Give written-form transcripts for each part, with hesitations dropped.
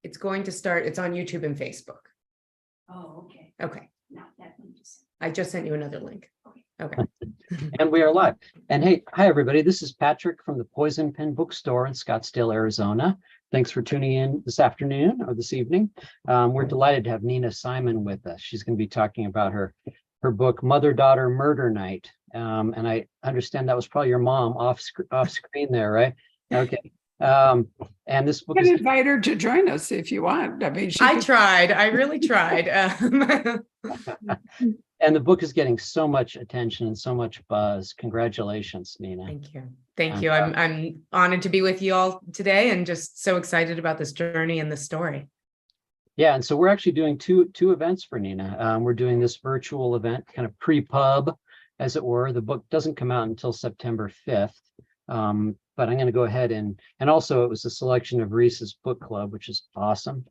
It's going to start, it's on YouTube and Facebook. Oh, okay. Okay. Not that one. Just I just sent you another link. Okay. And we are live. And hey, hi, everybody. This is Patrick from the Poison Pen Bookstore in Scottsdale, Arizona. Thanks for tuning in this afternoon or this evening. We're delighted to have Nina Simon with us. She's going to be talking about her book, Mother-Daughter Murder Night. And I understand that was probably your mom off screen there, right? Okay. And this book You can is invite her to join us if you want. I mean, I tried. I really tried. and the book is getting so much attention and so much buzz. Congratulations, Nina. Thank you. Thank you. I'm honored to be with you all today and just so excited about this journey and the story. Yeah, and so we're actually doing two events for Nina. We're doing this virtual event, kind of pre-pub, as it were. The book doesn't come out until September 5th. But I'm going to go ahead and also it was a selection of Reese's Book Club, which is awesome.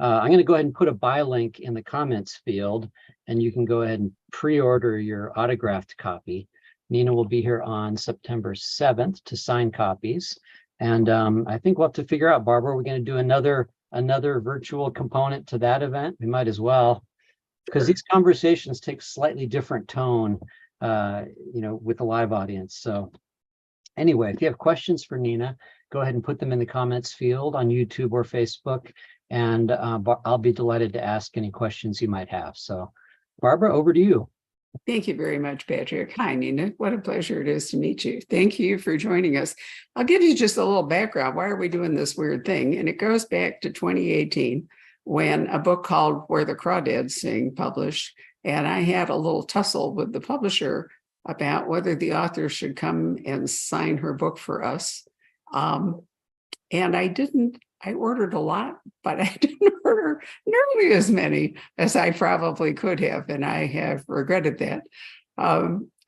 I'm going to go ahead and put a buy link in the comments field, and you can go ahead and pre-order your autographed copy. Nina will be here on September 7th to sign copies. And I think we'll have to figure out, Barbara, we're going to do another virtual component to that event. We might as well, because these conversations take slightly different tone, with the live audience. So anyway, if you have questions for Nina, go ahead and put them in the comments field on YouTube or Facebook, and I'll be delighted to ask any questions you might have. So, Barbara, over to you. Thank you very much, Patrick. Hi, Nina. What a pleasure it is to meet you. Thank you for joining us. I'll give you just a little background. Why are we doing this weird thing? And it goes back to 2018 when a book called Where the Crawdads Sing published, and I had a little tussle with the publisher about whether the author should come and sign her book for us. And I didn't. I ordered a lot, but I didn't order nearly as many as I probably could have, and I have regretted that.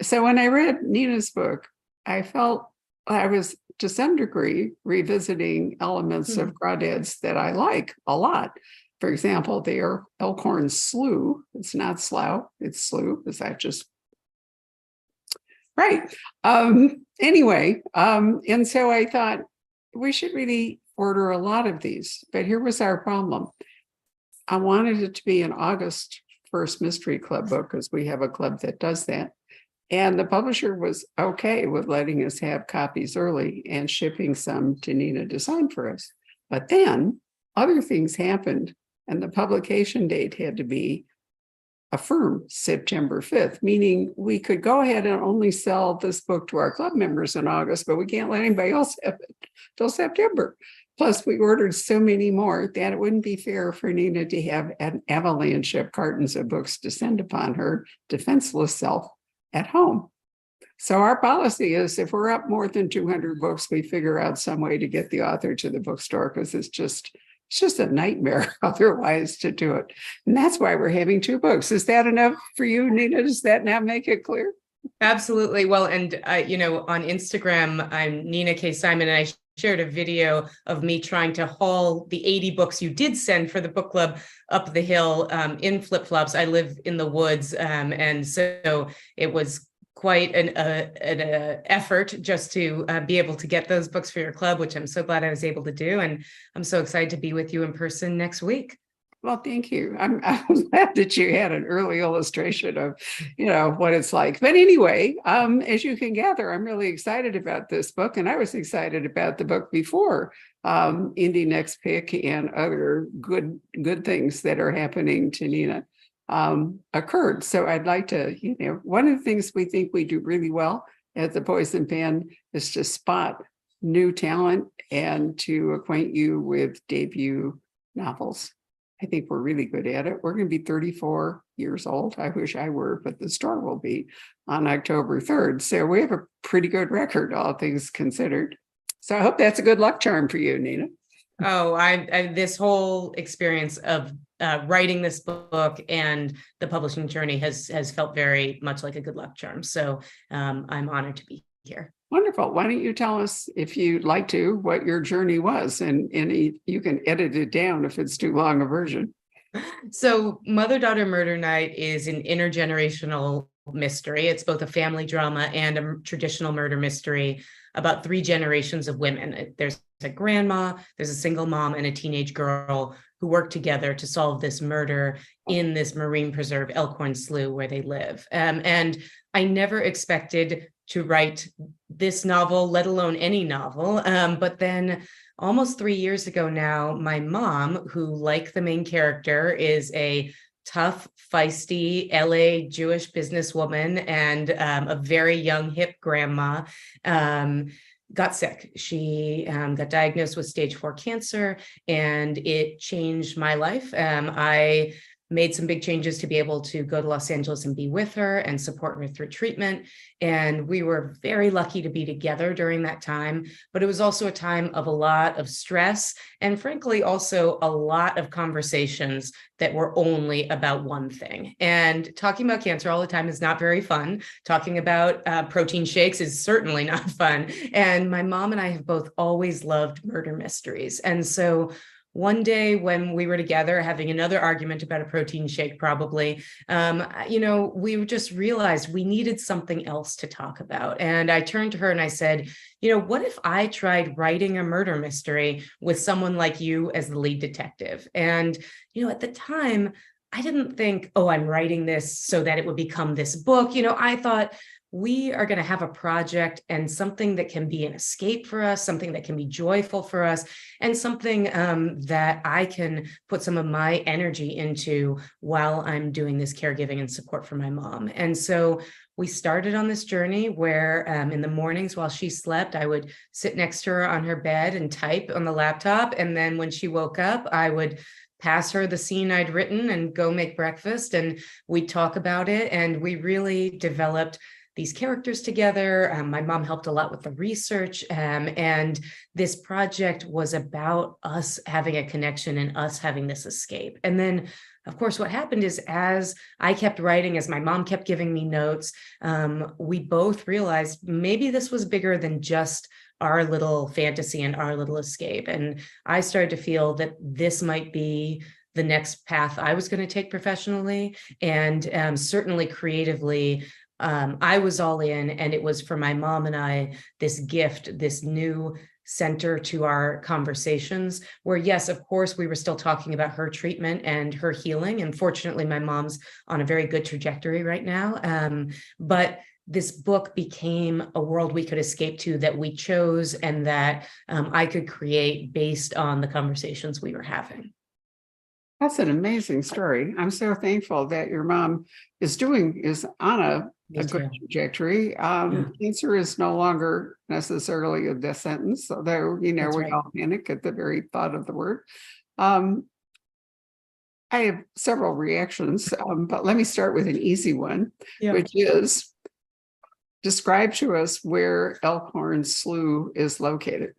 So when I read Nina's book, I felt I was to some degree revisiting elements of crawdads that I like a lot. For example, the Elkhorn Slough. It's not slough, it's slough. Is that just right? Anyway, and so I thought we should really order a lot of these, but here was our problem. I wanted it to be an August 1st Mystery Club book because we have a club that does that. And the publisher was okay with letting us have copies early and shipping some to Nina to sign for us. But then other things happened and the publication date had to be affirmed September 5th, meaning we could go ahead and only sell this book to our club members in August, but we can't let anybody else have it till September. Plus, we ordered so many more that it wouldn't be fair for Nina to have an avalanche of cartons of books descend upon her defenseless self at home. So our policy is if we're up more than 200 books, we figure out some way to get the author to the bookstore because it's just a nightmare otherwise to do it. And that's why we're having 2 books. Is that enough for you, Nina? Does that now make it clear? Absolutely. Well, and on Instagram, I'm Nina K. Simon, and I shared a video of me trying to haul the 80 books you did send for the book club up the hill in flip-flops. I live in the woods, and so it was quite an effort just to be able to get those books for your club, which I'm so glad I was able to do. And I'm so excited to be with you in person next week. Well, thank you. I'm glad that you had an early illustration of, what it's like. But anyway, as you can gather, I'm really excited about this book. And I was excited about the book before Indie Next Pick and other good things that are happening to Nina occurred. So I'd like to, one of the things we think we do really well at the Poison Pen is to spot new talent and to acquaint you with debut novels. I think we're really good at it. We're going to be 34 years old. I wish I were, but the store will be on October 3rd. So we have a pretty good record, all things considered. So I hope that's a good luck charm for you, Nina. Oh, this whole experience of writing this book and the publishing journey has felt very much like a good luck charm. So I'm honored to be here. Wonderful. Why don't you tell us, if you'd like to, what your journey was, and you can edit it down if it's too long a version. So Mother-Daughter Murder Night is an intergenerational mystery. It's both a family drama and a traditional murder mystery about 3 generations of women. There's a grandma, there's a single mom, and a teenage girl who work together to solve this murder in this marine preserve, Elkhorn Slough, where they live. And I never expected to write this novel, let alone any novel. But then almost 3 years ago now, my mom, who, like the main character, is a tough, feisty LA Jewish businesswoman and a very young, hip grandma, got sick. She got diagnosed with stage 4 cancer, and it changed my life. I made some big changes to be able to go to Los Angeles and be with her and support her through treatment. And we were very lucky to be together during that time. But it was also a time of a lot of stress and, frankly, also a lot of conversations that were only about one thing. And talking about cancer all the time is not very fun. Talking about protein shakes is certainly not fun. And my mom and I have both always loved murder mysteries. And so one day when we were together having another argument about a protein shake, probably, we just realized we needed something else to talk about. And I turned to her and I said, what if I tried writing a murder mystery with someone like you as the lead detective? And, at the time, I didn't think, I'm writing this so that it would become this book. I thought, we are going to have a project and something that can be an escape for us, something that can be joyful for us, and something that I can put some of my energy into while I'm doing this caregiving and support for my mom. And so we started on this journey where in the mornings while she slept, I would sit next to her on her bed and type on the laptop. And then when she woke up, I would pass her the scene I'd written and go make breakfast, and we'd talk about it. And we really developed these characters together. My mom helped a lot with the research, and this project was about us having a connection and us having this escape. And then, of course, what happened is as I kept writing, as my mom kept giving me notes, we both realized maybe this was bigger than just our little fantasy and our little escape. And I started to feel that this might be the next path I was going to take professionally, and certainly creatively. I was all in, and it was for my mom and I this gift, this new center to our conversations where, yes, of course, we were still talking about her treatment and her healing. And fortunately, my mom's on a very good trajectory right now. But this book became a world we could escape to, that we chose, and that I could create based on the conversations we were having. That's an amazing story. I'm so thankful that your mom is on a good trajectory. Cancer is no longer necessarily a death sentence, although, we all panic at the very thought of the word. I have several reactions, but let me start with an easy one, which is describe to us where Elkhorn Slough is located.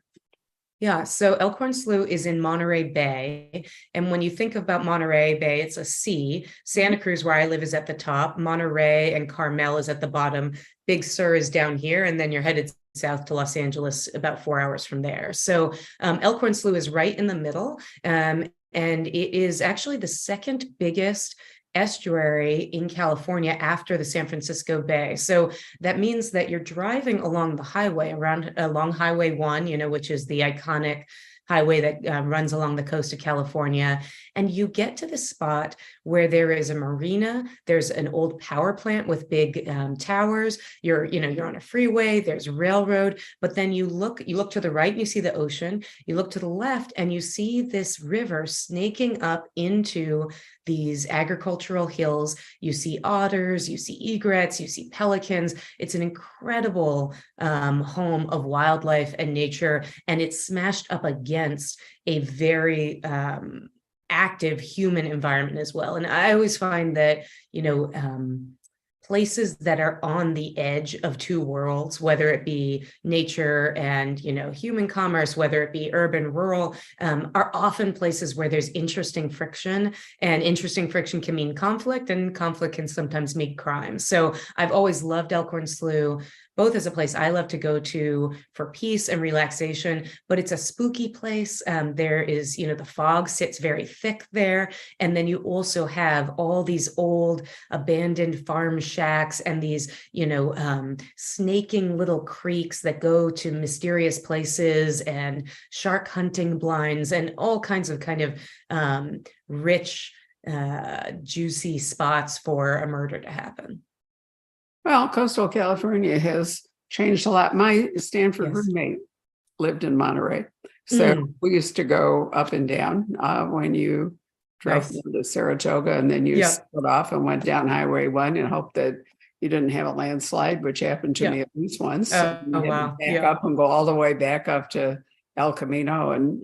Yeah, so Elkhorn Slough is in Monterey Bay. And when you think about Monterey Bay, it's a sea. Santa Cruz, where I live, is at the top. Monterey and Carmel is at the bottom. Big Sur is down here. And then you're headed south to Los Angeles, about 4 hours from there. So Elkhorn Slough is right in the middle. And it is actually the second biggest estuary in California after the San Francisco Bay. So that means that you're driving along the highway, along Highway 1, which is the iconic highway that runs along the coast of California. And you get to the spot where there is a marina, there's an old power plant with big towers, you're on a freeway, there's railroad, but then you look to the right and you see the ocean, you look to the left and you see this river snaking up into these agricultural hills. You see otters, you see egrets, you see pelicans. It's an incredible home of wildlife and nature, and it's smashed up against a very active human environment as well. And I always find that, places that are on the edge of two worlds, whether it be nature and, human commerce, whether it be urban, rural, are often places where there's interesting friction, and interesting friction can mean conflict, and conflict can sometimes mean crime. So I've always loved Elkhorn Slough, both as a place I love to go to for peace and relaxation, but it's a spooky place. There is, the fog sits very thick there. And then you also have all these old abandoned farm shacks and these, snaking little creeks that go to mysterious places and shark hunting blinds and all kinds of rich, juicy spots for a murder to happen. Well, coastal California has changed a lot. My Stanford Yes. roommate lived in Monterey. So we used to go up and down when you drove Nice. into Saratoga, and then you Yeah. split off and went down Highway 1 and hoped that you didn't have a landslide, which happened to Yeah. me at least once. Oh, You had to wow. Back Yeah. up and go all the way back up to El Camino and,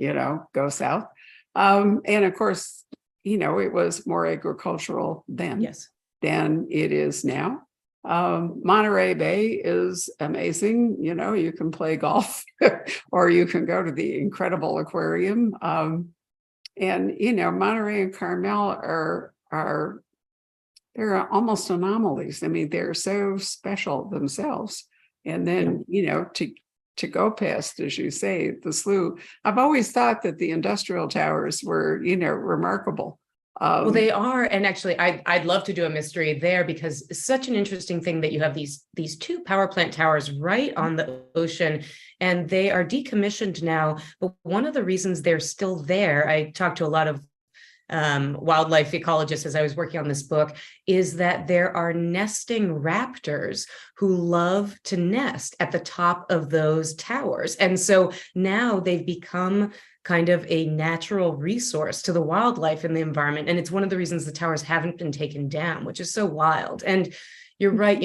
go south. And of course, it was more agricultural then Yes. than it is now. Monterey Bay is amazing. You can play golf or you can go to the incredible aquarium. And Monterey and Carmel they're almost anomalies. I mean, they're so special themselves. And then, to go past, as you say, the slough. I've always thought that the industrial towers were, remarkable. Well, they are, and actually, I'd love to do a mystery there because it's such an interesting thing that you have these two power plant towers right on the ocean, and they are decommissioned now. But one of the reasons they're still there, I talked to a lot of wildlife ecologists as I was working on this book, is that there are nesting raptors who love to nest at the top of those towers, and so now they've become kind of a natural resource to the wildlife in the environment. And it's one of the reasons the towers haven't been taken down, which is so wild. And you're right,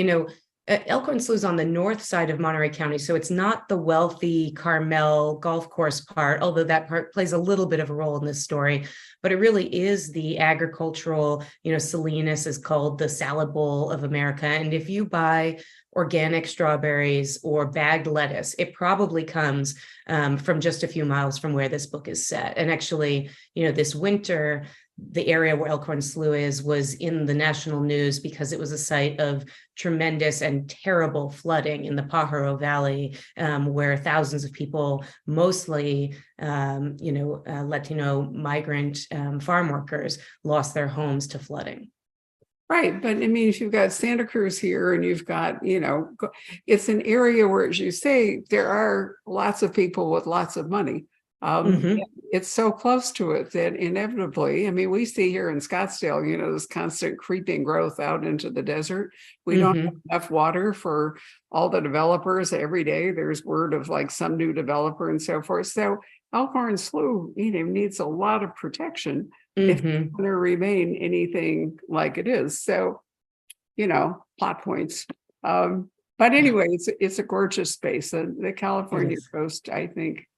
Elkhorn Slough is on the north side of Monterey County. So it's not the wealthy Carmel golf course part, although that part plays a little bit of a role in this story. But it really is the agricultural, Salinas is called the salad bowl of America. And if you buy organic strawberries or bagged lettuce, it probably comes from just a few miles from where this book is set. And actually, this winter, the area where Elkhorn Slough was in the national news because it was a site of tremendous and terrible flooding in the Pajaro Valley, where thousands of people, mostly, Latino migrant farm workers, lost their homes to flooding. Right. But I mean, if you've got Santa Cruz here and you've got, it's an area where, as you say, there are lots of people with lots of money. It's so close to it that inevitably, I mean, we see here in Scottsdale, this constant creeping growth out into the desert. We don't have enough water for all the developers. Every day there's word of like some new developer and so forth. So Elkhorn Slough, needs a lot of protection if it's going to remain anything like it is. So, plot points. But anyway, it's a gorgeous space. The California coast, I think,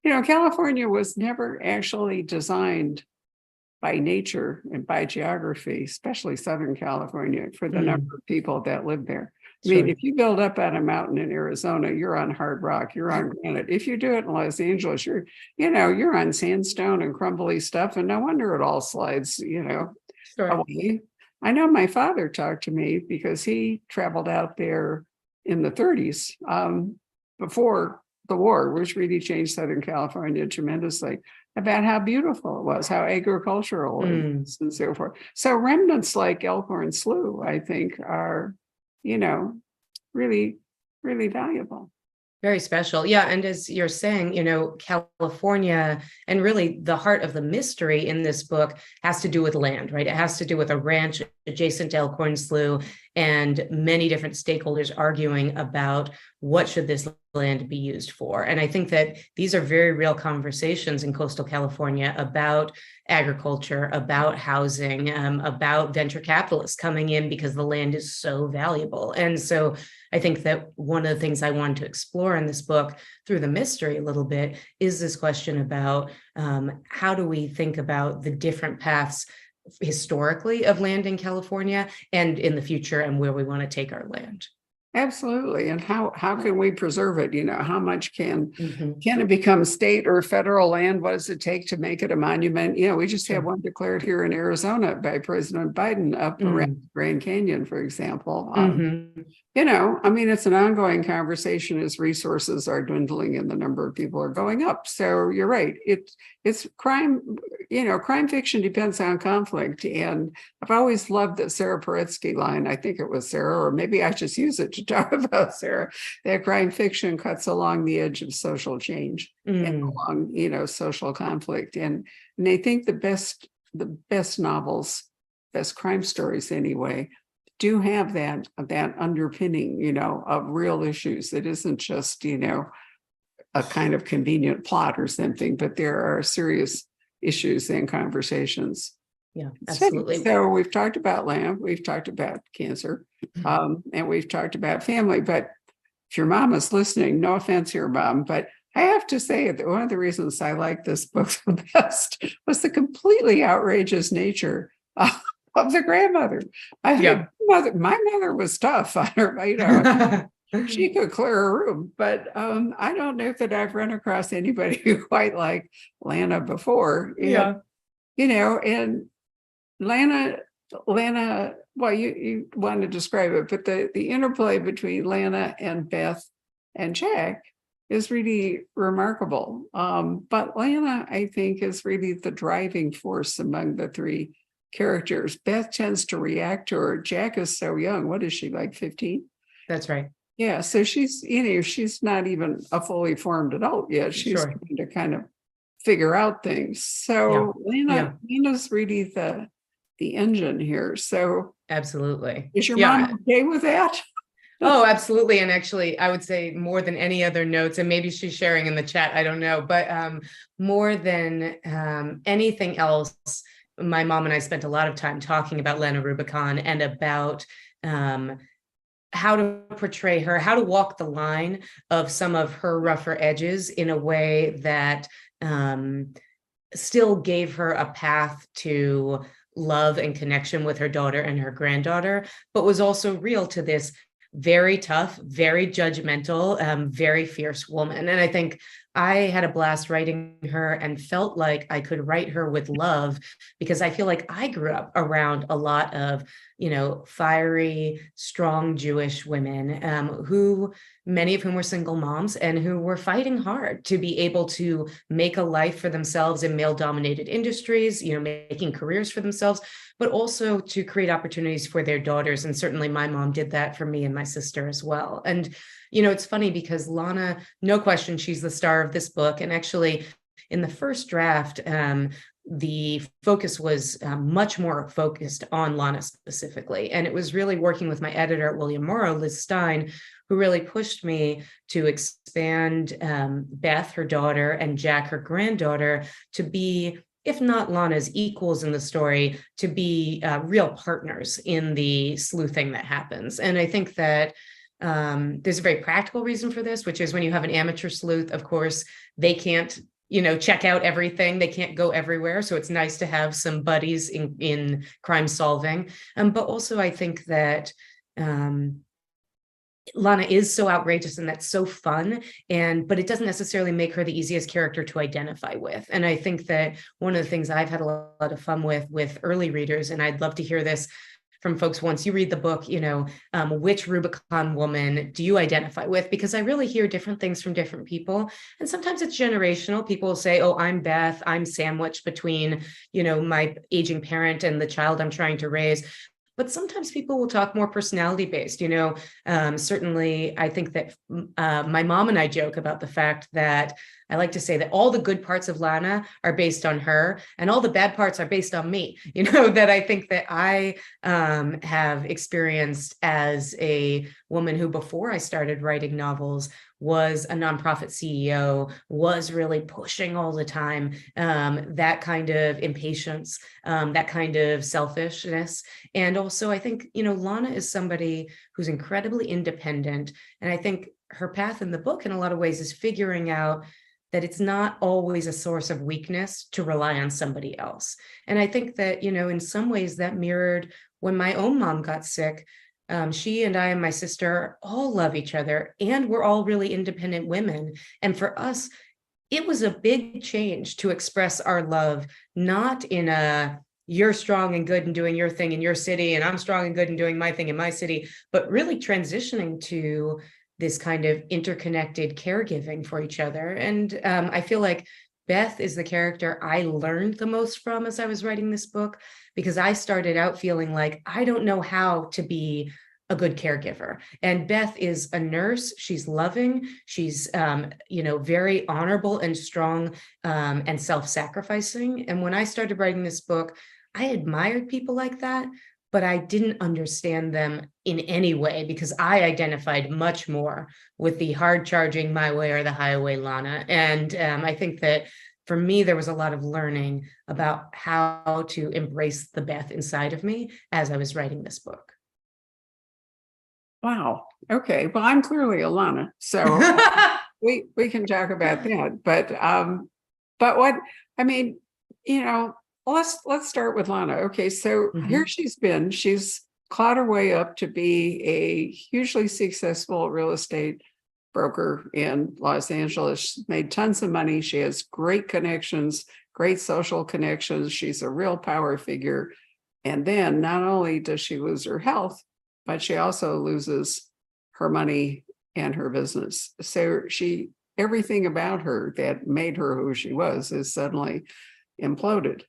California was never actually designed by nature and by geography, especially Southern California, for the number of people that live there. I mean, if you build up on a mountain in Arizona, you're on hard rock, you're on granite. If you do it in Los Angeles, you're on sandstone and crumbly stuff, and no wonder it all slides, away. I know my father talked to me because he traveled out there in the 30s, before the war, which really changed Southern California tremendously, about how beautiful it was, how agricultural it was, and so forth. So remnants like Elkhorn Slough, I think, are, really, really valuable. Very special. Yeah. And as you're saying, California, and really the heart of the mystery in this book has to do with land, right? It has to do with a ranch adjacent to Elkhorn Slough and many different stakeholders arguing about what should this land be used for. And I think that these are very real conversations in coastal California about agriculture, about housing, about venture capitalists coming in because the land is so valuable. And so I think that one of the things I wanted to explore in this book through the mystery a little bit is this question about how do we think about the different paths historically of land in California and in the future and where we want to take our land. Absolutely. And how can we preserve it? You know, how much can Mhm. it become state or federal land? What does it take to make it a monument? You know, we just had Sure. one declared here in Arizona by President Biden up around Grand Canyon, for example. Mhm. You know, I mean, it's an ongoing conversation as resources are dwindling and the number of people are going up. So you're right. It's crime, you know, crime fiction depends on conflict. And I've always loved that Sarah Paretsky line. I think it was Sarah, or maybe I just use it to talk about Sarah, that crime fiction cuts along the edge of social change and along, you know, social conflict. And I think the best novels, best crime stories anyway, do have that underpinning, you know, of real issues. It isn't just, you know, a kind of convenient plot or something, but there are serious issues and conversations. Yeah, absolutely. So we've talked about land, we've talked about cancer, and we've talked about family. But if your mom is listening, no offense here, Mom, but I have to say that one of the reasons I like this book the best was the completely outrageous nature of the grandmother. I think my mother was tough on her, you know. She could clear a room, but I don't know that I've run across anybody who quite like Lana before. And, you know, and Lana, well, you want to describe it, but the interplay between Lana and Beth and Jack is really remarkable. But Lana, I think, is really the driving force among the three characters. Beth tends to react to her. Jack is so young. What is she, like 15? That's right. Yeah, so she's, you know, she's not even a fully formed adult yet. She's trying to kind of figure out things. So Lena's really the engine here. So absolutely. Is your mom okay with that? Oh, absolutely. And actually, I would say more than any other notes, and maybe she's sharing in the chat, I don't know, but more than anything else, my mom and I spent a lot of time talking about Lana Rubicon and about how to portray her, how to walk the line of some of her rougher edges in a way that still gave her a path to love and connection with her daughter and her granddaughter, but was also real to this very tough, very judgmental, very fierce woman. And I think I had a blast writing her and felt like I could write her with love, because I feel like I grew up around a lot of, you know, fiery, strong Jewish women who, many of whom were single moms and who were fighting hard to be able to make a life for themselves in male-dominated industries, you know, making careers for themselves, but also to create opportunities for their daughters. And certainly my mom did that for me and my sister as well. And, you know, it's funny because Lana, no question, she's the star of this book. And actually in the first draft, the focus was much more focused on Lana specifically. And it was really working with my editor at William Morrow, Liz Stein, who really pushed me to expand Beth, her daughter, and Jack, her granddaughter, to be, if not Lana's equals in the story, to be real partners in the sleuthing that happens. And I think that there's a very practical reason for this, which is when you have an amateur sleuth, of course, they can't, you know, check out everything. They can't go everywhere. So it's nice to have some buddies in crime solving. But also I think that Lana is so outrageous and that's so fun, but it doesn't necessarily make her the easiest character to identify with. And I think that one of the things I've had a lot of fun with early readers, and I'd love to hear this from folks once you read the book, you know, which Rubicon woman do you identify with? Because I really hear different things from different people. And sometimes it's generational. People will say, oh, I'm Beth, I'm sandwiched between, you know, my aging parent and the child I'm trying to raise. But sometimes people will talk more personality based, you know. Certainly, I think that my mom and I joke about the fact that I like to say that all the good parts of Lana are based on her and all the bad parts are based on me, you know, that I think that I have experienced as a woman who, before I started writing novels, was a nonprofit CEO, was really pushing all the time, that kind of impatience, that kind of selfishness. And also, I think, you know, Lana is somebody who's incredibly independent. And I think her path in the book, in a lot of ways, is figuring out that it's not always a source of weakness to rely on somebody else. And I think that, you know, in some ways that mirrored when my own mom got sick. She and I and my sister all love each other, and we're all really independent women. And for us, it was a big change to express our love, not in a you're strong and good and doing your thing in your city, and I'm strong and good and doing my thing in my city, but really transitioning to this kind of interconnected caregiving for each other. And I feel like Beth is the character I learned the most from as I was writing this book, because I started out feeling like I don't know how to be a good caregiver. And Beth is a nurse. She's loving. She's, very honorable and strong, and self-sacrificing. And when I started writing this book, I admired people like that, but I didn't understand them in any way, because I identified much more with the hard charging my way or the highway Lana. And I think that for me, there was a lot of learning about how to embrace the Beth inside of me as I was writing this book. Wow. Okay. Well, I'm clearly Alana, so we can talk about that. But what I mean, let's start with Lana. Okay, so here she's clawed her way up to be a hugely successful real estate broker in Los Angeles, made tons of money. She has great connections, great social connections. She's a real power figure. And then not only does she lose her health, but she also loses her money and her business. So everything about her that made her who she was is suddenly imploded.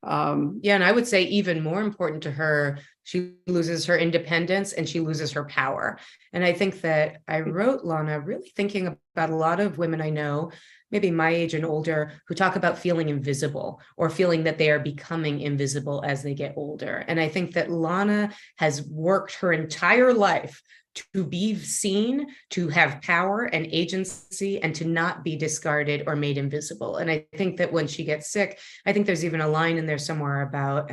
Yeah, and I would say even more important to her, she loses her independence and she loses her power. And I think that I wrote Lana really thinking about a lot of women I know, maybe my age and older, who talk about feeling invisible or feeling that they are becoming invisible as they get older. And I think that Lana has worked her entire life to be seen, to have power and agency, and to not be discarded or made invisible. And I think that when she gets sick, I think there's even a line in there somewhere about,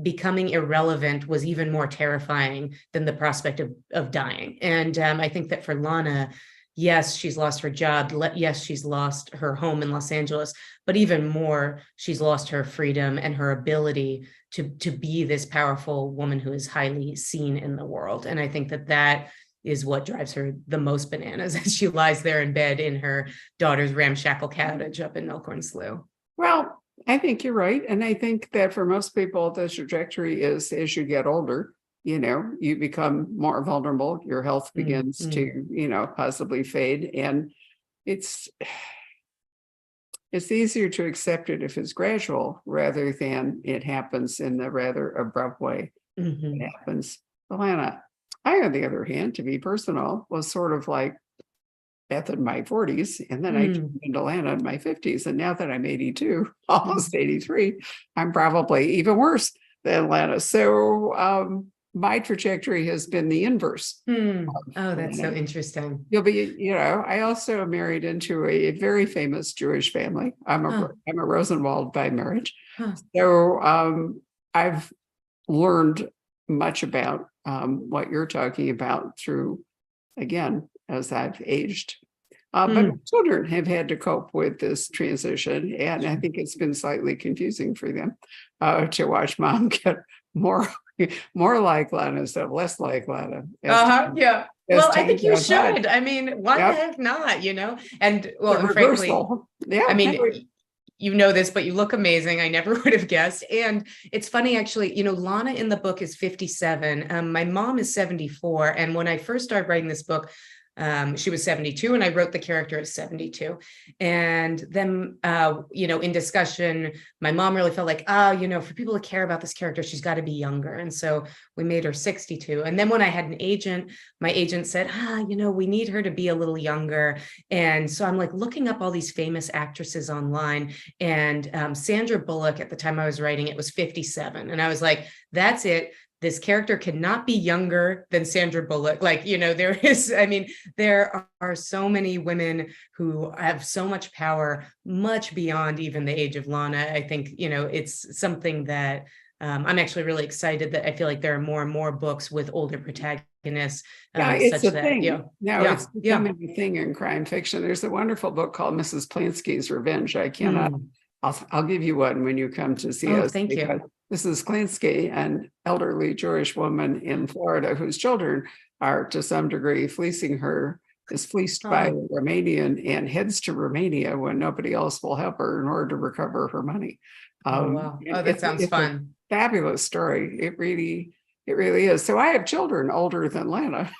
becoming irrelevant was even more terrifying than the prospect of dying. And I think that for Lana, yes, she's lost her job. Yes, she's lost her home in Los Angeles, but even more, she's lost her freedom and her ability to be this powerful woman who is highly seen in the world. And I think that is what drives her the most bananas as she lies there in bed in her daughter's ramshackle cottage up in Elkhorn Slough. Well, I think you're right. And I think that for most people, the trajectory is as you get older, you become more vulnerable. Your health begins to, possibly fade. And it's easier to accept it if it's gradual rather than it happens in the rather abrupt way it happens. Alana, I, on the other hand, to be personal, was sort of like Beth in my 40s, and then I turned into Lana in my 50s. And now that I'm 82, almost 83, I'm probably even worse than Lana. So my trajectory has been the inverse. Oh, that's so interesting. You'll be, I also married into a very famous Jewish family. I'm a Rosenwald by marriage. So I've learned much about what you're talking about through, again, as I've aged. But children have had to cope with this transition. And I think it's been slightly confusing for them to watch mom get more like Lana instead of less like Lana. Yeah. Well, I think you should. I mean, why the heck not, And and frankly, I mean, you know this, but you look amazing. I never would have guessed. And it's funny, actually, Lana in the book is 57. My mom is 74. And when I first started writing this book, she was 72 and I wrote the character at 72. And then, in discussion, my mom really felt like, for people to care about this character, she's got to be younger. And so we made her 62. And then when I had an agent, my agent said, we need her to be a little younger. And so I'm like looking up all these famous actresses online, and Sandra Bullock at the time I was writing it was 57. And I was like, that's it. This character cannot be younger than Sandra Bullock. There are so many women who have so much power, much beyond even the age of Lana. I think, it's something that I'm actually really excited that I feel like there are more and more books with older protagonists. It's a thing. It's becoming a thing in crime fiction. There's a wonderful book called Mrs. Plansky's Revenge. I cannot, I'll give you one when you come to see us. Thank you. Mrs. Klinsky, an elderly Jewish woman in Florida whose children are to some degree fleecing her, is fleeced by a Romanian and heads to Romania when nobody else will help her in order to recover her money. Oh, wow. Oh, that it's sounds a fun. fabulous story. It really is. So I have children older than Lana,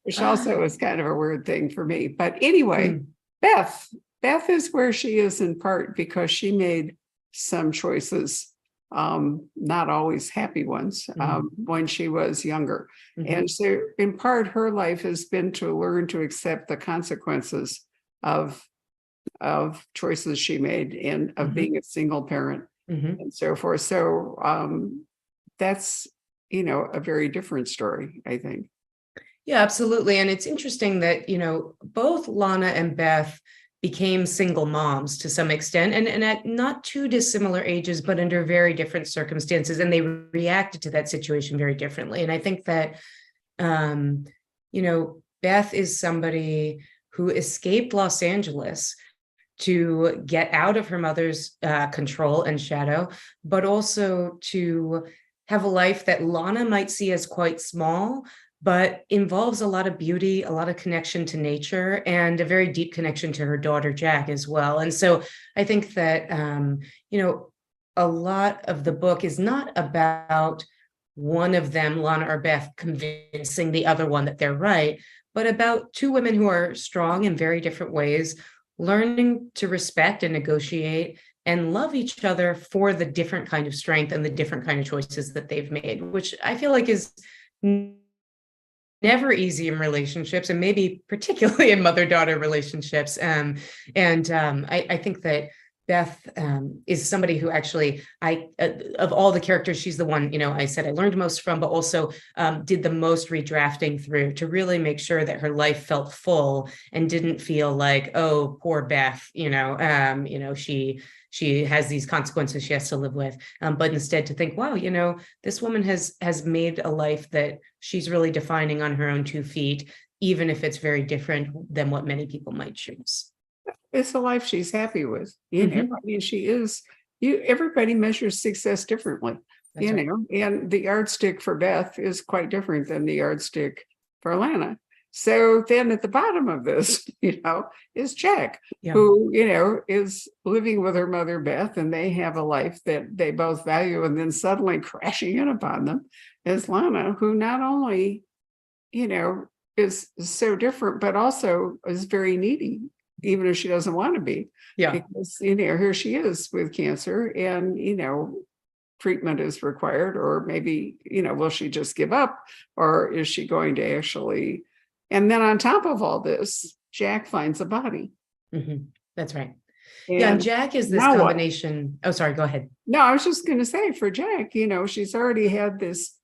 which also is kind of a weird thing for me. But anyway, Mm. Beth is where she is in part because she made some choices, not always happy ones, when she was younger. Mhm. And so in part, her life has been to learn to accept the consequences of choices she made and of Mhm. being a single parent Mhm. and so forth. So that's, a very different story, I think. Yeah, absolutely. And it's interesting that, both Lana and Beth became single moms to some extent and at not too dissimilar ages, but under very different circumstances. And they reacted to that situation very differently. And I think that, Beth is somebody who escaped Los Angeles to get out of her mother's control and shadow, but also to have a life that Lana might see as quite small, but involves a lot of beauty, a lot of connection to nature, and a very deep connection to her daughter, Jack, as well. And so I think that, a lot of the book is not about one of them, Lana or Beth, convincing the other one that they're right, but about two women who are strong in very different ways, learning to respect and negotiate and love each other for the different kind of strength and the different kind of choices that they've made, which I feel like is never easy in relationships, and maybe particularly in mother-daughter relationships. I think that Beth is somebody who actually, of all the characters, she's the one, I said I learned most from, but also did the most redrafting through to really make sure that her life felt full and didn't feel like, oh, poor Beth, she has these consequences she has to live with, but instead to think, wow, this woman has made a life that she's really defining on her own 2 feet, even if it's very different than what many people might choose. It's a life she's happy with. Mhm. I mean, she is. Everybody measures success differently. That's right. And the yardstick for Beth is quite different than the yardstick for Lana. So then at the bottom of this, is Jack, Yeah. who, is living with her mother, Beth, and they have a life that they both value. And then suddenly crashing in upon them is Lana, who not only, is so different, but also is very needy, even if she doesn't want to be. Yeah. Because, here she is with cancer and, treatment is required, or maybe, will she just give up, or is she going to actually, and then on top of all this, Jack finds a body. Mhm. That's right. And Yeah, and Jack is this now what? combination. Oh, sorry, go ahead. No, I was just going to say for Jack, she's already had this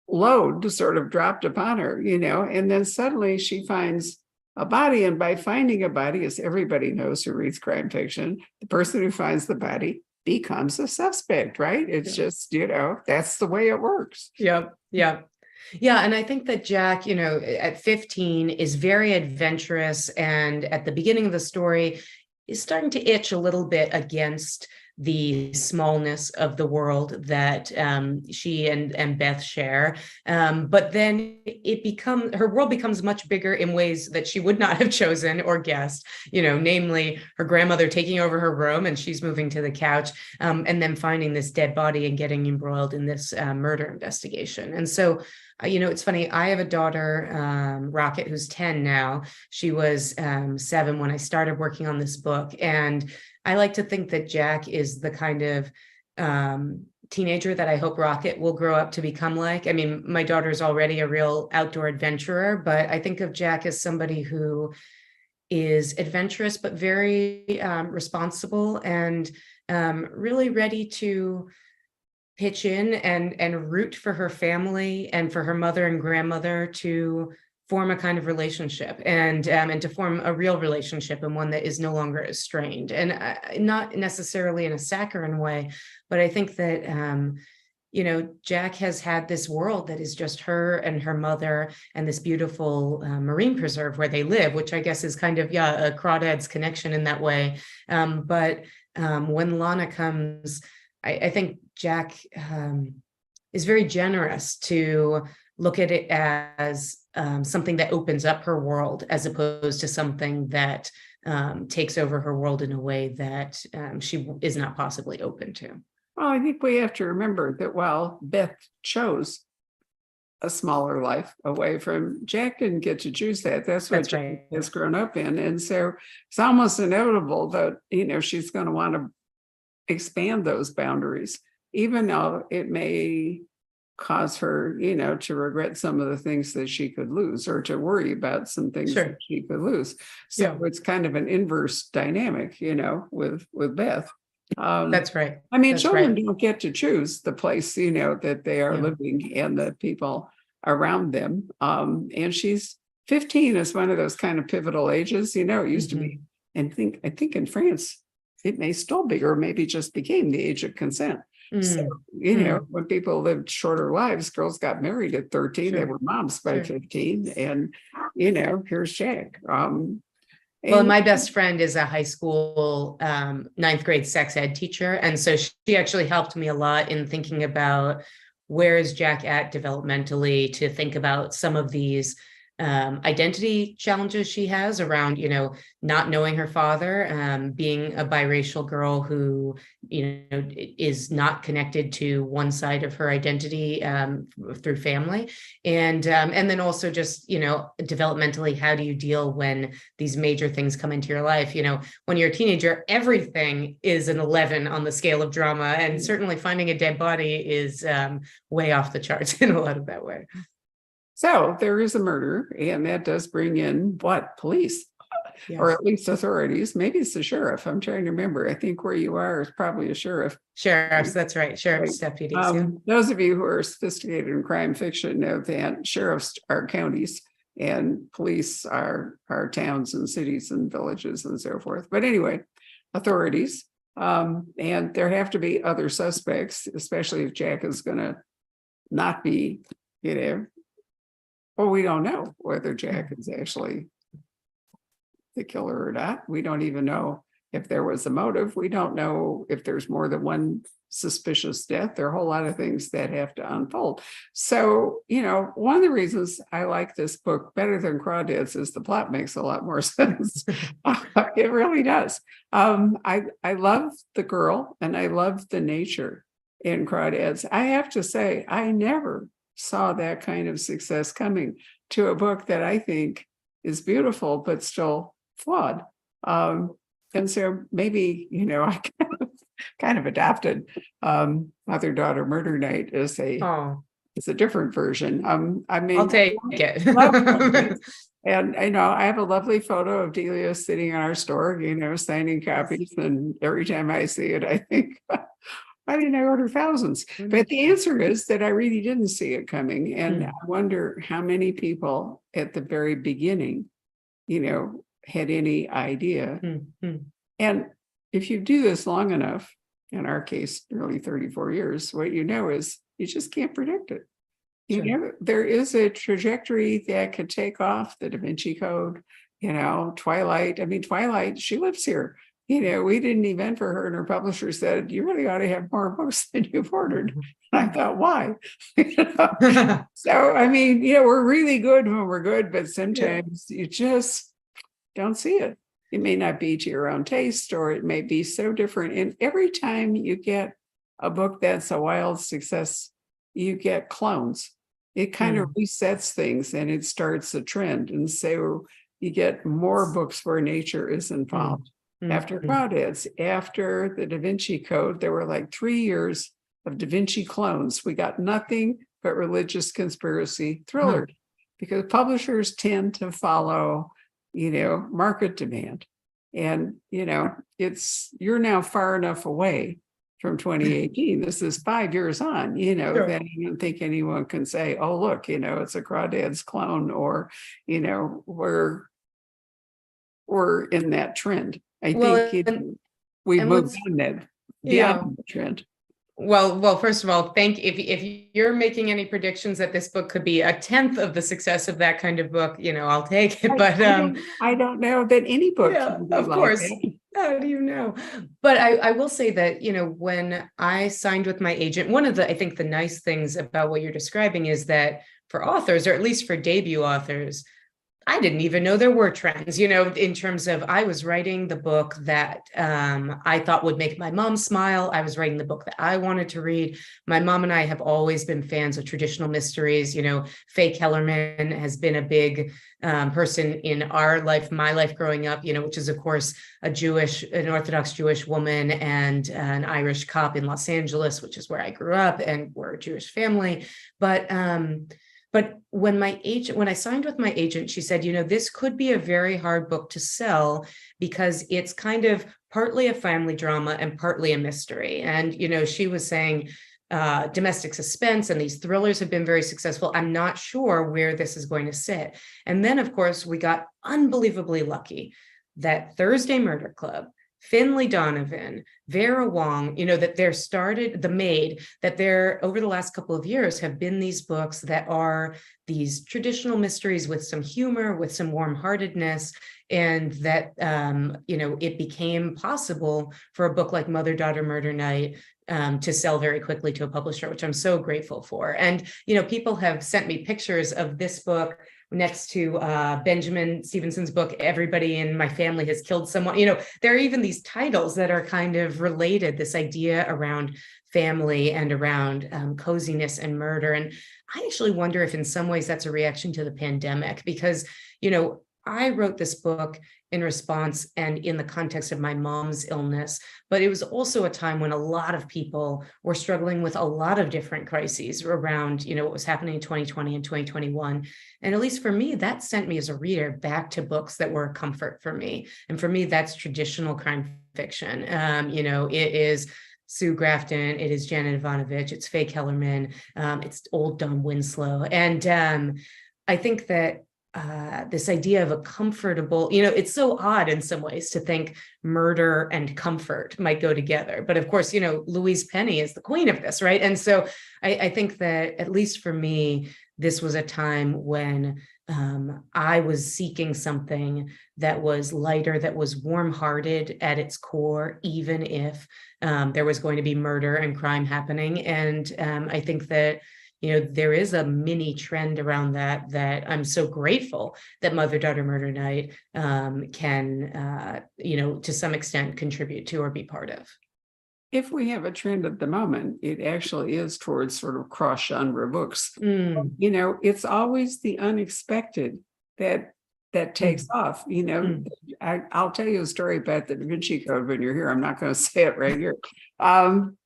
load sort of dropped upon her, and then suddenly she finds a body. And by finding a body, as everybody knows who reads crime fiction, the person who finds the body becomes a suspect, right? It's just, that's the way it works. Yeah. Yeah. And I think that Jack, at 15 is very adventurous. And at the beginning of the story is starting to itch a little bit against the smallness of the world that she and Beth share. But then her world becomes much bigger in ways that she would not have chosen or guessed, namely her grandmother taking over her room and she's moving to the couch, and then finding this dead body and getting embroiled in this murder investigation. And so, it's funny, I have a daughter, Rocket, who's 10 now. She was 7 when I started working on this book. And I like to think that Jack is the kind of teenager that I hope Rocket will grow up to become like. I mean, my daughter's already a real outdoor adventurer, but I think of Jack as somebody who is adventurous, but very responsible and really ready to pitch in and root for her family and for her mother and grandmother to form a kind of relationship and to form a real relationship, and one that is no longer as strained, and not necessarily in a saccharine way, but I think that Jack has had this world that is just her and her mother and this beautiful marine preserve where they live, which I guess is kind of a crawdads connection in that way. But when Lana comes I think Jack is very generous to look at it as something that opens up her world, as opposed to something that takes over her world in a way that she is not possibly open to. Well, I think we have to remember that while Beth chose a smaller life away from, Jack didn't get to choose that. That's what That's Jack right. has grown up in. And so it's almost inevitable that, she's going to want to expand those boundaries, even though it may cause her, to regret some of the things that she could lose, or to worry about some things Sure. that she could lose. So it's kind of an inverse dynamic, with Beth. That's right. I mean, That's children right. don't get to choose the place, that they are Yeah. living and the people around them. And she's 15 is one of those kind of pivotal ages, it used to be, and I think in France, it may still be, or maybe just became the age of consent. So, when people lived shorter lives, girls got married at 13, they Sure. were moms by Sure. 15, and, here's Jack. Well, And- my best friend is a high school ninth grade sex ed teacher. And so she actually helped me a lot in thinking about where is Jack at developmentally, to think about some of these identity challenges she has around, not knowing her father, being a biracial girl who, is not connected to one side of her identity through family. And then also just, developmentally, how do you deal when these major things come into your life? When you're a teenager, everything is an 11 on the scale of drama. And certainly finding a dead body is way off the charts in a lot of that way. So there is a murder, and that does bring in police, or Yes. at least authorities. Maybe it's the sheriff. I'm trying to remember. I think where you are is probably a sheriff. Sheriffs, that's right. Sheriff's deputies. Yeah. Those of you who are sophisticated in crime fiction know that sheriffs are counties and police are towns and cities and villages and so forth. But anyway, authorities, and there have to be other suspects, especially if Jack is going to not be, well, we don't know whether Jack is actually the killer or not. We don't even know if there was a motive. We don't know if there's more than one suspicious death. There are a whole lot of things that have to unfold. So, one of the reasons I like this book better than Crawdads is the plot makes a lot more sense. It really does. I love the girl, and I love the nature in Crawdads. I have to say, I never saw that kind of success coming to a book that I think is beautiful, but still flawed. And so maybe, I kind of adopted Mother-Daughter Murder Night as a different version. I mean, I'll take it. And I have a lovely photo of Delia sitting in our store, signing copies. And every time I see it, I think, why didn't I order thousands? But the answer is that I really didn't see it coming. And I wonder how many people at the very beginning, had any idea. And if you do this long enough, in our case, nearly 34 years, what you know is you just can't predict it. There is a trajectory that could take off. The Da Vinci Code, Twilight. I mean, Twilight, she lives here. We did an event for her, and her publisher said, you really ought to have more books than you've ordered. And I thought, why? So, I mean, we're really good when we're good, but sometimes you just don't see it. It may not be to your own taste, or it may be so different. And every time you get a book that's a wild success, you get clones. It kind of resets things, and it starts a trend. And so you get more books where nature is involved. After Crawdads, after the Da Vinci Code, there were like 3 years of Da Vinci clones. We got nothing but religious conspiracy thrillers, because publishers tend to follow, market demand. And, you're now far enough away from 2018. This is 5 years on, that I don't think anyone can say, oh, look, it's a Crawdads clone, or, we're in that trend. I think we've moved on that beyond the trend. Well, first of all, if you're making any predictions that this book could be a 10th of the success of that kind of book, I'll take it. But I don't know that any book. Yeah, can be of like course. that. How do you know? But I will say that, when I signed with my agent, one of the, I think the nice things about what you're describing is that for authors, or at least for debut authors, I didn't even know there were trends, in terms of I was writing the book that I thought would make my mom smile. I was writing the book that I wanted to read. My mom and I have always been fans of traditional mysteries. Faye Kellerman has been a big person in our life, my life growing up, which is, of course, an Orthodox Jewish woman and an Irish cop in Los Angeles, which is where I grew up, and we're a Jewish family. But when I signed with my agent, she said, this could be a very hard book to sell because it's kind of partly a family drama and partly a mystery. And, she was saying domestic suspense and these thrillers have been very successful. I'm not sure where this is going to sit. And then, of course, we got unbelievably lucky that Thursday Murder Club, Finley Donovan, Vera Wong, that there over the last couple of years have been these books that are these traditional mysteries with some humor, with some warm-heartedness, and that, it became possible for a book like Mother, Daughter, Murder Night to sell very quickly to a publisher, which I'm so grateful for. And, people have sent me pictures of this book next to Benjamin Stevenson's book, Everybody in My Family Has Killed Someone. There are even these titles that are kind of related, this idea around family and around coziness and murder. And I actually wonder if in some ways that's a reaction to the pandemic, because, I wrote this book in response and in the context of my mom's illness, but it was also a time when a lot of people were struggling with a lot of different crises around, what was happening in 2020 and 2021. And at least for me, that sent me as a reader back to books that were a comfort for me. And for me, that's traditional crime fiction. It is Sue Grafton, it is Janet Ivanovich, it's Faye Kellerman, it's old Don Winslow. And I think that this idea of a comfortable, it's so odd in some ways to think murder and comfort might go together. But of course, Louise Penny is the queen of this, right? And so I think that at least for me, this was a time when I was seeking something that was lighter, that was warm-hearted at its core, even if there was going to be murder and crime happening. And I think that there is a mini trend around that I'm so grateful that Mother, Daughter, Murder Night can, to some extent contribute to or be part of. If we have a trend at the moment, it actually is towards sort of cross-genre books. It's always the unexpected that takes off. I'll tell you a story about the Da Vinci Code when you're here. I'm not going to say it right here. And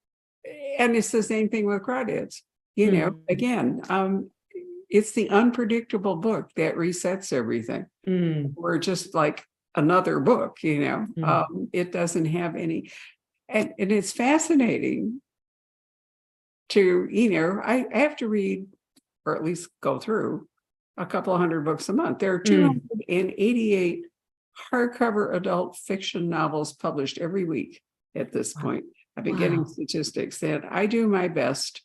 it's the same thing with Crawdads. Again, it's the unpredictable book that resets everything. Or just like another book, it doesn't have any. And it's fascinating to, I have to read, or at least go through, a couple of hundred books a month. There are 288 hardcover adult fiction novels published every week at this point. I've been getting statistics that I do my best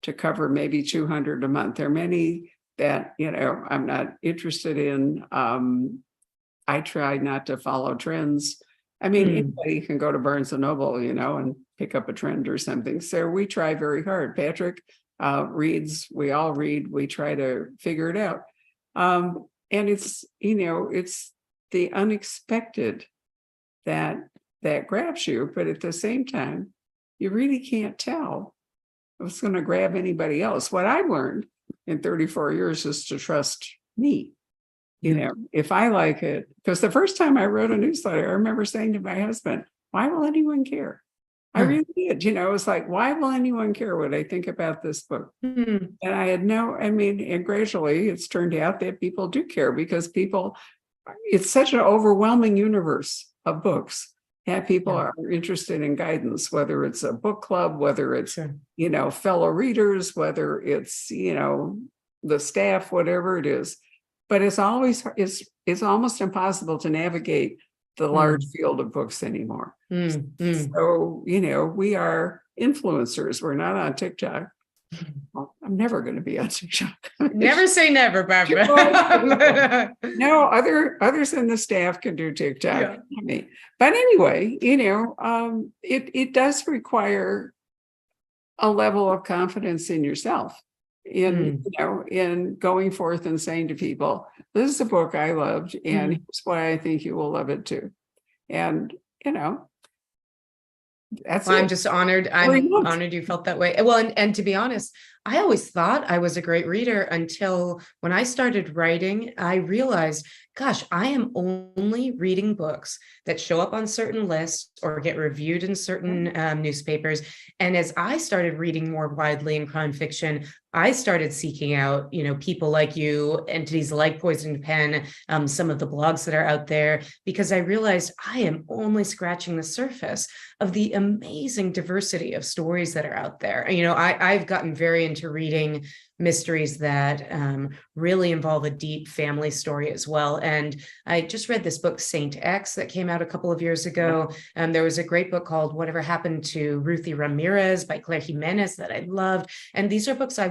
to cover maybe 200 a month. There are many that, I'm not interested in. I try not to follow trends. I mean, anybody can go to Barnes and Noble, and pick up a trend or something. So we try very hard. Patrick reads, we all read, we try to figure it out. And it's, it's the unexpected that grabs you, but at the same time, you really can't tell what's going to grab anybody else. What I've learned in 34 years is to trust me. If I like it, because the first time I wrote a newsletter, I remember saying to my husband, why will anyone care? I really did. It was like, why will anyone care what I think about this book? And I had and gradually it's turned out that people do care, because it's such an overwhelming universe of books that people are interested in guidance, whether it's a book club, whether it's, fellow readers, whether it's, the staff, whatever it is. But it's almost impossible to navigate the large field of books anymore. So, we are influencers. We're not on TikTok. Well, I'm never going to be on TikTok. Never say never, Barbara. No, others in the staff can do TikTok. Yeah. Not me. But anyway, it does require a level of confidence in yourself in going forth and saying to people, this is a book I loved, and here's why I think you will love it too. And that's Well, it. I'm just honored. I'm honored you felt that way. Well, and to be honest, I always thought I was a great reader until when I started writing, I realized, gosh, I am only reading books that show up on certain lists or get reviewed in certain newspapers. And as I started reading more widely in crime fiction, I started seeking out, people like you, entities like Poisoned Pen, some of the blogs that are out there, because I realized I am only scratching the surface of the amazing diversity of stories that are out there. I've gotten very into reading mysteries that really involve a deep family story as well. And I just read this book, Saint X, that came out a couple of years ago. There was a great book called Whatever Happened to Ruthie Ramirez by Claire Jimenez that I loved. And these are books I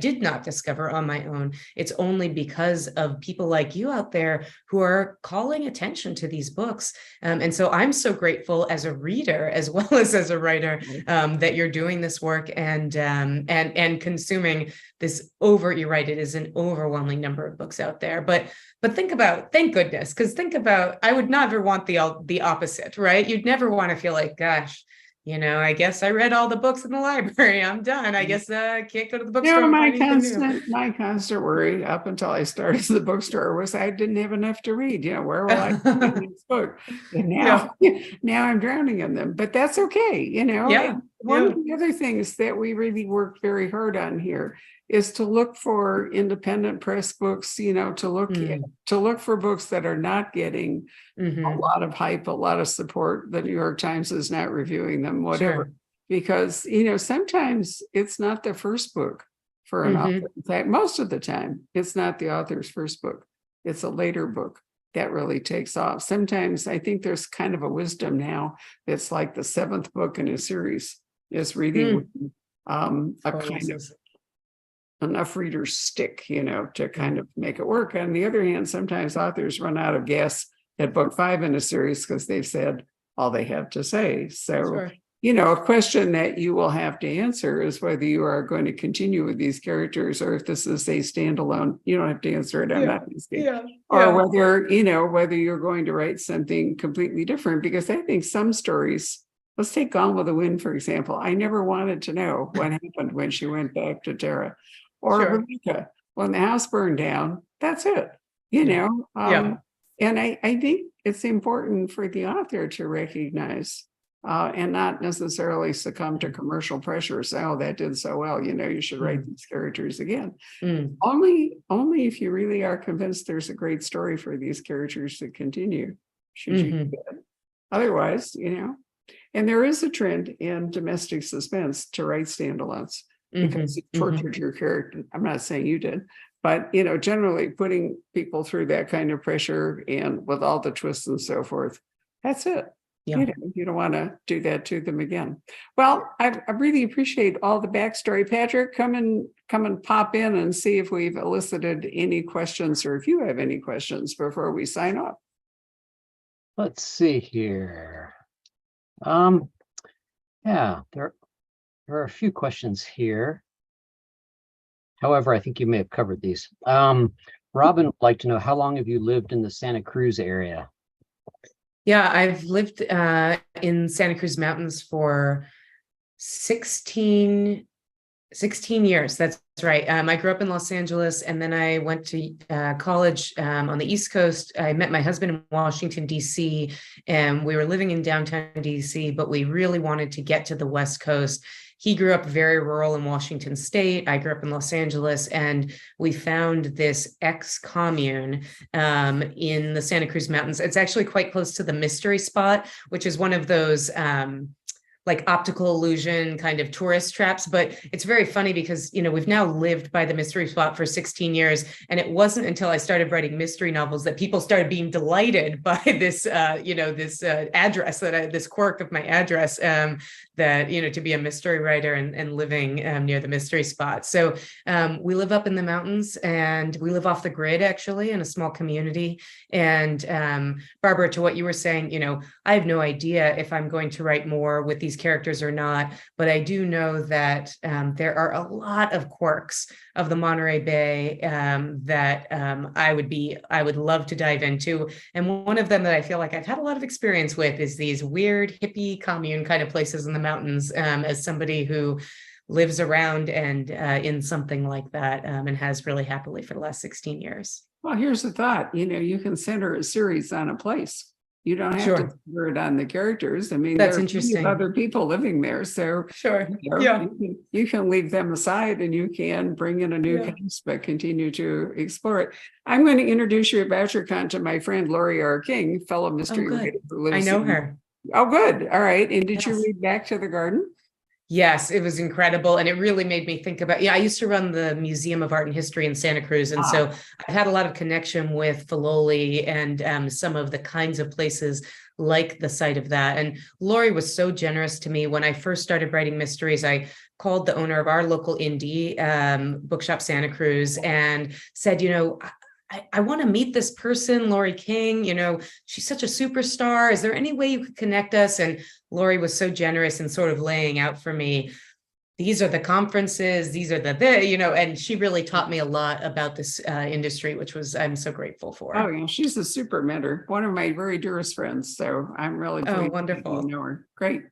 did not discover on my own. It's only because of people like you out there who are calling attention to these books. And so I'm so grateful as a reader, as well as a writer, that you're doing this work and consuming this you're right, it is an overwhelming number of books out there. But thank goodness, because I would never want the opposite, right? You'd never want to feel like, gosh, I guess I read all the books in the library. I'm done. I guess I can't go to the bookstore. My constant worry up until I started the bookstore was I didn't have enough to read. Where will I read this book? And now I'm drowning in them. But that's okay. One of the other things that we really work very hard on here is to look for independent press books, to look for books that are not getting a lot of hype, a lot of support. The New York Times is not reviewing them, whatever. Sure. Because, sometimes it's not the first book for an author. In fact, most of the time, it's not the author's first book. It's a later book that really takes off. Sometimes I think there's kind of a wisdom now that's like the seventh book in a series is reading kind of enough readers stick, to kind of make it work. On the other hand, sometimes authors run out of gas at book 5 in a series because they've said all they have to say. So, sure. A question that you will have to answer is whether you are going to continue with these characters or if this is a standalone. You don't have to answer it. I'm not asking. Or whether you're going to write something completely different, because I think some stories, let's take Gone with the Wind, for example. I never wanted to know what happened when she went back to Tara. Or Rebecca, when the house burned down, that's it, And I think it's important for the author to recognize and not necessarily succumb to commercial pressure. Say, oh, that did so well, you should write these characters again. Only if you really are convinced there's a great story for these characters to continue, should you do that. Otherwise, and there is a trend in domestic suspense to write standalones. Because you tortured your character. I'm not saying you did, but generally putting people through that kind of pressure and with all the twists and so forth, that's it. You don't want to do that to them again. Well, I really appreciate all the backstory. Patrick, come and pop in and see if we've elicited any questions or if you have any questions before we sign off. Let's see here. There are a few questions here. However, I think you may have covered these. Robin would like to know, how long have you lived in the Santa Cruz area? Yeah, I've lived in Santa Cruz Mountains for 16 years. That's right. I grew up in Los Angeles, and then I went to college on the East Coast. I met my husband in Washington, D.C., and we were living in downtown D.C., but we really wanted to get to the West Coast. He grew up very rural in Washington State. I grew up in Los Angeles, and we found this ex-commune in the Santa Cruz Mountains. It's actually quite close to the Mystery Spot, which is one of those like optical illusion kind of tourist traps. But it's very funny because, we've now lived by the mystery spot for 16 years. And it wasn't until I started writing mystery novels that people started being delighted by this, this address, this quirk of my address, that, to be a mystery writer and living near the mystery spot. So we live up in the mountains, and we live off the grid, actually, in a small community. And Barbara, to what you were saying, I have no idea if I'm going to write more with these characters or not, but I do know that there are a lot of quirks of the Monterey Bay that I would love to dive into. And one of them that I feel like I've had a lot of experience with is these weird hippie commune kind of places in the mountains, as somebody who lives around and in something like that, and has really happily for the last 16 years. Well, here's the thought, you can center a series on a place. You don't have to Sure. center it on the characters. I mean, That's there are plenty of interesting. other people living there. So Sure. you can leave them aside, and you can bring in a new Yeah. cast, but continue to explore it. I'm going to introduce you at BoucherCon to my friend Lori R. King, fellow mystery good. writer who I lives know in- her. Oh, good. All right. And did you Yes. read Back to the Garden? Yes, it was incredible. And it really made me think about, I used to run the Museum of Art and History in Santa Cruz. And so I've had a lot of connection with Filoli and some of the kinds of places like the site of that. And Lori was so generous to me when I first started writing mysteries. I called the owner of our local indie bookshop, Santa Cruz, and said, I want to meet this person, Lori King, she's such a superstar. Is there any way you could connect us? And Lori was so generous in sort of laying out for me, these are the conferences, these are and she really taught me a lot about this industry, which I'm so grateful for. Oh, yeah. She's a super mentor, one of my very dearest friends. So I'm really pleased that wonderful. you know her. Great.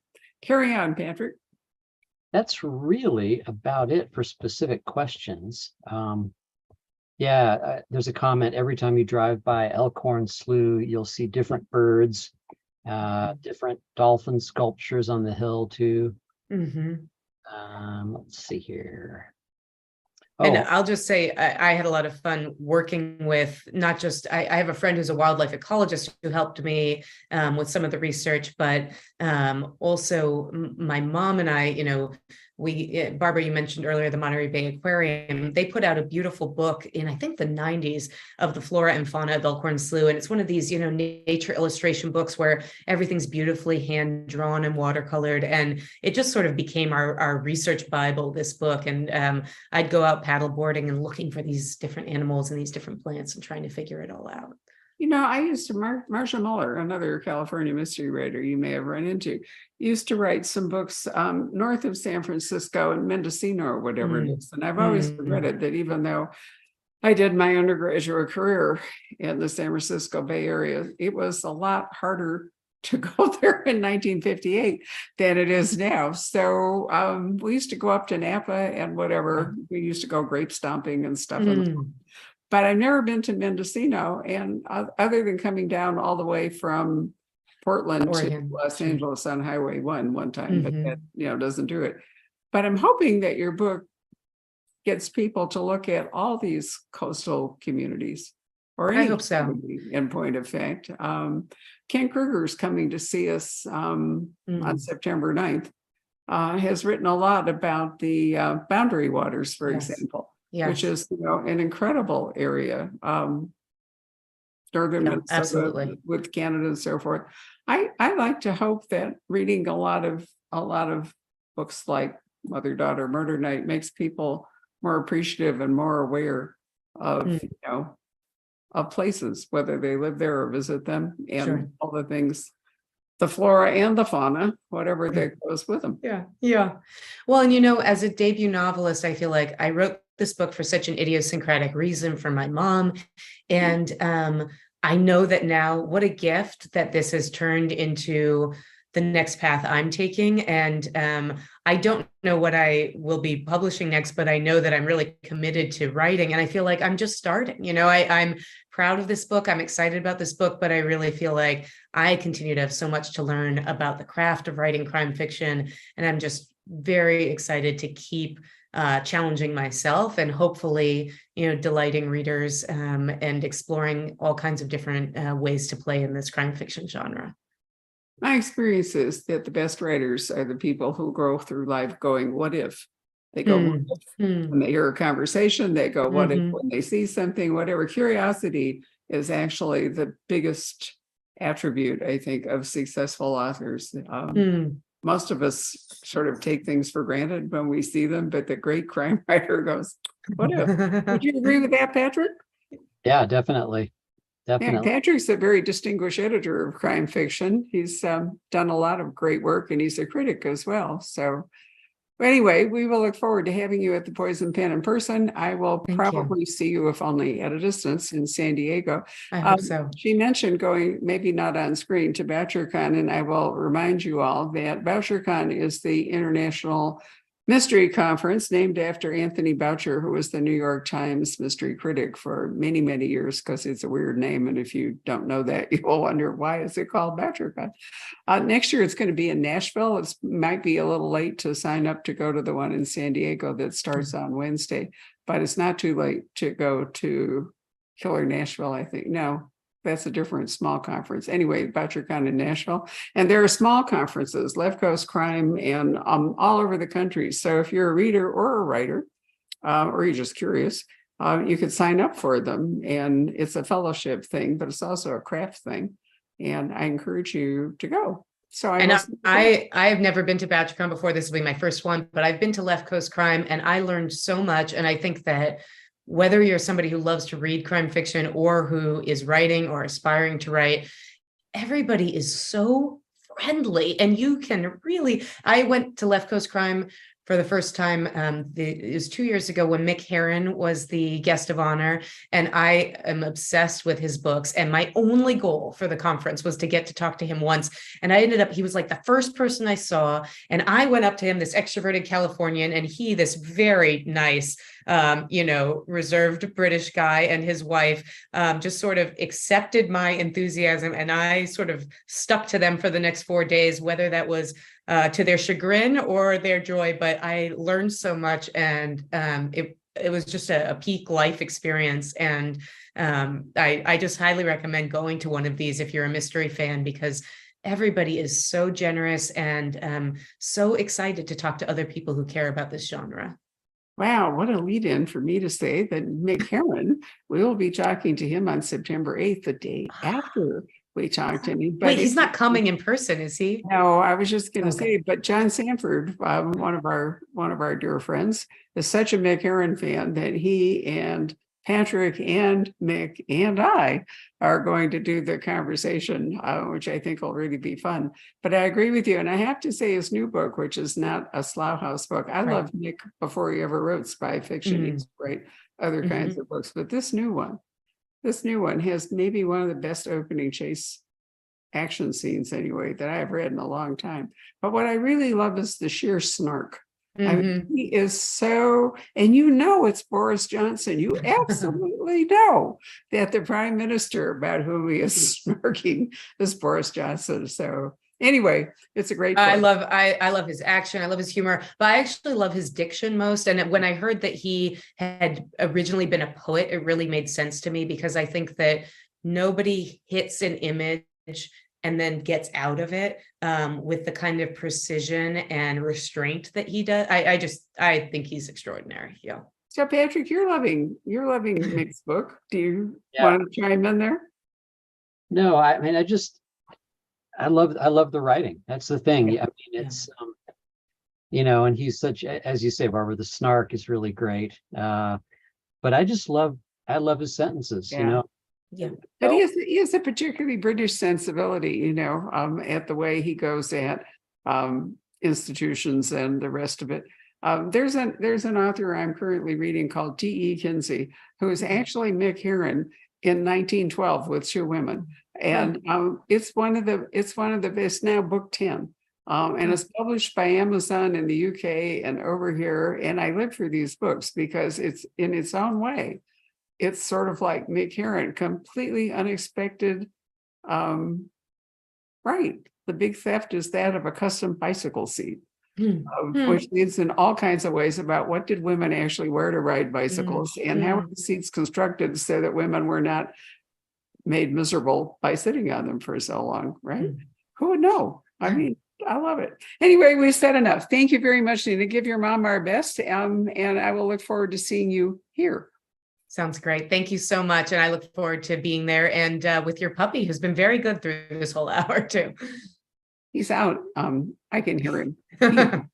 Carry on, Patrick. That's really about it for specific questions. There's a comment, every time you drive by Elkhorn Slough, you'll see different birds, different dolphin sculptures on the hill too. Mhm. Let's see here. And Oh, I'll just say, I had a lot of fun working with not just, I have a friend who's a wildlife ecologist who helped me with some of the research, but also my mom and I, Barbara, you mentioned earlier the Monterey Bay Aquarium. They put out a beautiful book in, I think, the 90s of the flora and fauna of Elkhorn Slough. And it's one of these, nature illustration books where everything's beautifully hand drawn and watercolored. And it just sort of became our research Bible, this book. And I'd go out paddleboarding and looking for these different animals and these different plants and trying to figure it all out. I used to, Marcia Muller, another California mystery writer you may have run into, used to write some books north of San Francisco and Mendocino or whatever it is. And I've always regretted that, even though I did my undergraduate career in the San Francisco Bay Area, it was a lot harder to go there in 1958 than it is now. So we used to go up to Napa and whatever. We used to go grape stomping and stuff. But I've never been to Mendocino, and other than coming down all the way from Portland Oregon. to Los Angeles on Highway 1 one time, but that doesn't do it. But I'm hoping that your book gets people to look at all these coastal communities, or any I hope so. community, in point of fact. Ken Kruger's coming to see us on September 9th. Has written a lot about the Boundary Waters, for example. Yes. Which is, an incredible area, northern Minnesota absolutely. with Canada and so forth. I like to hope that reading a lot of books like Mother Daughter Murder Night makes people more appreciative and more aware of of places, whether they live there or visit them, and all the things, the flora and the fauna, whatever that goes with them. Yeah. Well, and as a debut novelist, I feel like I wrote this book for such an idiosyncratic reason for my mom. And I know that now, what a gift that this has turned into the next path I'm taking. And I don't know what I will be publishing next, but I know that I'm really committed to writing. And I feel like I'm just starting. I'm proud of this book. I'm excited about this book, but I really feel like I continue to have so much to learn about the craft of writing crime fiction. And I'm just very excited to keep challenging myself and hopefully, delighting readers and exploring all kinds of different ways to play in this crime fiction genre. My experience is that the best writers are the people who go through life going, what if? They go, what if? Hmm. When they hear a conversation, they go, what if? Mhm. When they see something, whatever. Curiosity is actually the biggest attribute, I think, of successful authors. Hmm. Most of us sort of take things for granted when we see them, but the great crime writer goes, what if? Would you agree with that, Patrick? Yeah, definitely. Yeah, Definitely. Patrick's a very distinguished editor of crime fiction. He's done a lot of great work, and he's a critic as well. So anyway, we will look forward to having you at the Poison Pen in person. I will Thank you. probably see you, if only at a distance, in San Diego. I hope so. She mentioned going, maybe not on screen, to BoucherCon, and I will remind you all that BoucherCon is the international mystery conference named after Anthony Boucher, who was the New York Times mystery critic for many, many years, because it's a weird name. And if you don't know that, you will wonder, why is it called BoucherCon? Next year, it's going to be in Nashville. It might be a little late to sign up to go to the one in San Diego that starts on Wednesday, but it's not too late to go to Killer Nashville, I think. No, that's a different small conference. Anyway, BoucherCon in Nashville. And there are small conferences, Left Coast Crime, and all over the country. So if you're a reader or a writer, or you're just curious, you could sign up for them. And it's a fellowship thing, but it's also a craft thing. And I encourage you to go. So I have never been to BoucherCon before. This will be my first one, but I've been to Left Coast Crime and I learned so much. And I think that whether you're somebody who loves to read crime fiction or who is writing or aspiring to write, everybody is so friendly. And you can really, I went to Left Coast Crime for the first time. It was 2 years ago when Mick Herron was the guest of honor. And I am obsessed with his books. And my only goal for the conference was to get to talk to him once. And I ended up, he was like the first person I saw. And I went up to him, this extroverted Californian, and he, this very nice, reserved British guy, and his wife just sort of accepted my enthusiasm. And I sort of stuck to them for the next 4 days, whether that was to their chagrin or their joy. But I learned so much, and it was just a peak life experience. And I just highly recommend going to one of these if you're a mystery fan, because everybody is so generous and so excited to talk to other people who care about this genre. Wow, what a lead in for me to say that Mick Herron, we will be talking to him on September 8th, the day after we talk to him. Wait, he's not coming in person, is he? No, I was just going to Okay. say, but John Sanford, one of our dear friends, is such a Mick Herron fan that he and Patrick and Mick and I are going to do the conversation, which I think will really be fun. But I agree with you. And I have to say, his new book, which is not a Slough House book, I loved Mick before he ever wrote spy fiction. He used to write other kinds of books. But this new one has maybe one of the best opening chase action scenes, anyway, that I've read in a long time. But what I really love is the sheer snark. I mean, he is so, and it's Boris Johnson. You absolutely know that the prime minister about whom he is snarking is Boris Johnson. So anyway, it's a great book. I love his action. I love his humor, but I actually love his diction most. And when I heard that he had originally been a poet, it really made sense to me, because I think that nobody hits an image and then gets out of it with the kind of precision and restraint that he does. I think he's extraordinary. Yeah. So Patrick, you're loving Mick's book. Do you want to chime in there? No, I mean, I love the writing. That's the thing. I mean, it's and he's such, as you say, Barbara, the snark is really great. But I love his sentences. Yeah. But he has a particularly British sensibility, at the way he goes at institutions and the rest of it. There's an author I'm currently reading called T.E. Kinsey, who is actually Mick Herron in 1912 with Two Women. And it's one of the best, now book 10. And it's published by Amazon in the UK and over here. And I live for these books because it's in its own way. It's sort of like Mick Herron, completely unexpected. Right. The big theft is that of a custom bicycle seat, which leads in all kinds of ways about what did women actually wear to ride bicycles and how were the seats constructed so that women were not made miserable by sitting on them for so long, right? Who would know? I mean, I love it. Anyway, we said enough. Thank you very much, Nina. Give your mom our best. And I will look forward to seeing you here. Sounds great. Thank you so much. And I look forward to being there and with your puppy, who's been very good through this whole hour too. He's out. I can hear him.